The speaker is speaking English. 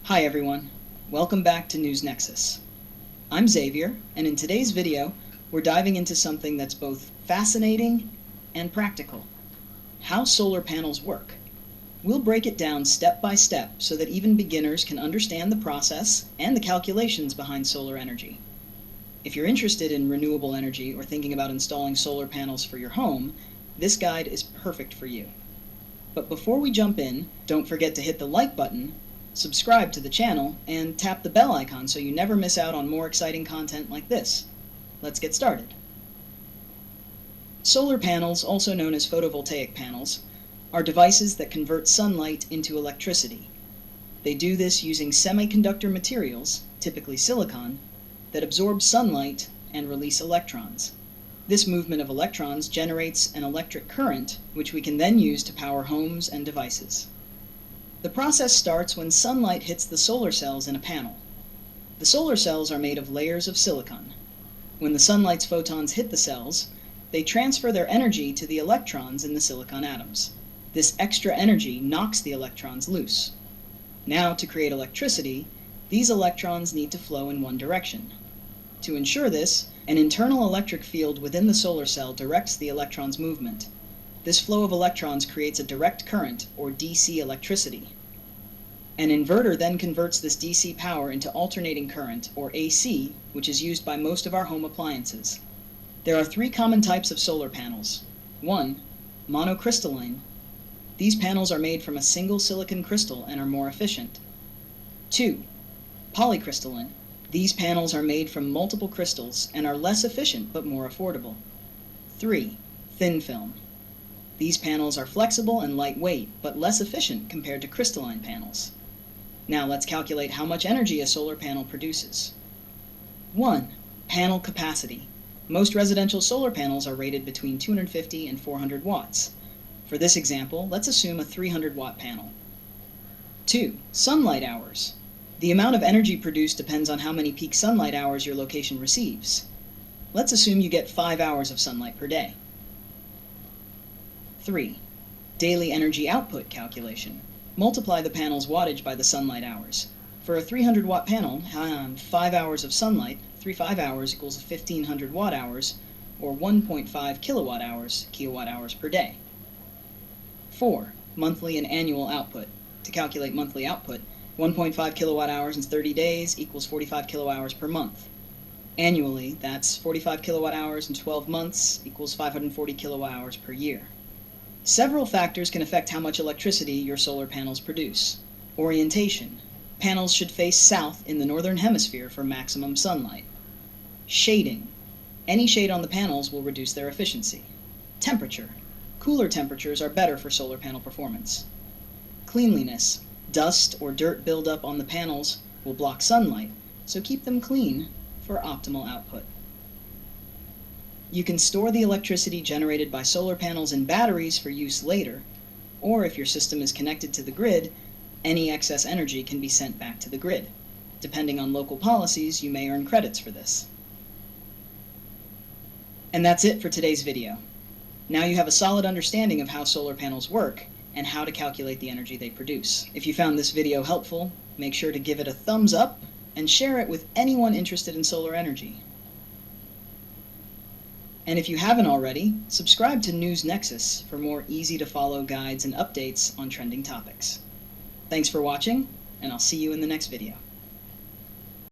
Hi everyone, welcome back to Nexus. I'm Xavier, and in today's video, we're diving into something that's both fascinating and practical: how solar panels work. We'll break it down step by step so that even beginners can understand the process and the calculations behind solar energy. If you're interested in renewable energy or thinking about installing solar panels for your home, this guide is perfect for you. But before we jump in, don't forget to hit the like button, subscribe to the channel, and tap the bell icon so you never miss out on more exciting content like this. Let's get started. Solar panels, also known as photovoltaic panels, are devices that convert sunlight into electricity. They do this using semiconductor materials, typically silicon, that absorb sunlight and release electrons. This movement of electrons generates an electric current, which we can then use to power homes and devices. The process starts when sunlight hits the solar cells in a panel. The solar cells are made of layers of silicon. When the sunlight's photons hit the cells, they transfer their energy to the electrons in the silicon atoms. This extra energy knocks the electrons loose. Now, to create electricity, these electrons need to flow in one direction. To ensure this, an internal electric field within the solar cell directs the electrons' movement. This flow of electrons creates a direct current, or DC electricity. An inverter then converts this DC power into alternating current, or AC, which is used by most of our home appliances. There are three common types of solar panels. 1. Monocrystalline. These panels are made from a single silicon crystal and are more efficient. 2. Polycrystalline. These panels are made from multiple crystals and are less efficient but more affordable. 3. Thin film. These panels are flexible and lightweight, but less efficient compared to crystalline panels. Now let's calculate how much energy a solar panel produces. 1. Panel capacity. Most residential solar panels are rated between 250 and 400 watts. For this example, let's assume a 300 watt panel. 2. Sunlight hours. The amount of energy produced depends on how many peak sunlight hours your location receives. Let's assume you get 5 hours of sunlight per day. 3. Daily energy output calculation. Multiply the panel's wattage by the sunlight hours. For a 300 watt panel, 5 hours of sunlight, 5 hours equals 1500 watt hours, or 1.5 kilowatt hours per day. 4. Monthly and annual output. To calculate monthly output, 1.5 kilowatt hours in 30 days equals 45 kilowatt hours per month. Annually, that's 45 kilowatt hours in 12 months equals 540 kilowatt hours per year. Several factors can affect how much electricity your solar panels produce. Orientation. Panels should face south in the northern hemisphere for maximum sunlight. Shading. Any shade on the panels will reduce their efficiency. Temperature. Cooler temperatures are better for solar panel performance. Cleanliness. Dust or dirt buildup on the panels will block sunlight, so keep them clean for optimal output. You can store the electricity generated by solar panels in batteries for use later, or if your system is connected to the grid, any excess energy can be sent back to the grid. Depending on local policies, you may earn credits for this. And that's it for today's video. Now you have a solid understanding of how solar panels work and how to calculate the energy they produce. If you found this video helpful, make sure to give it a thumbs up and share it with anyone interested in solar energy. And if you haven't already, subscribe to Nexus for more easy-to-follow guides and updates on trending topics. Thanks for watching, and I'll see you in the next video.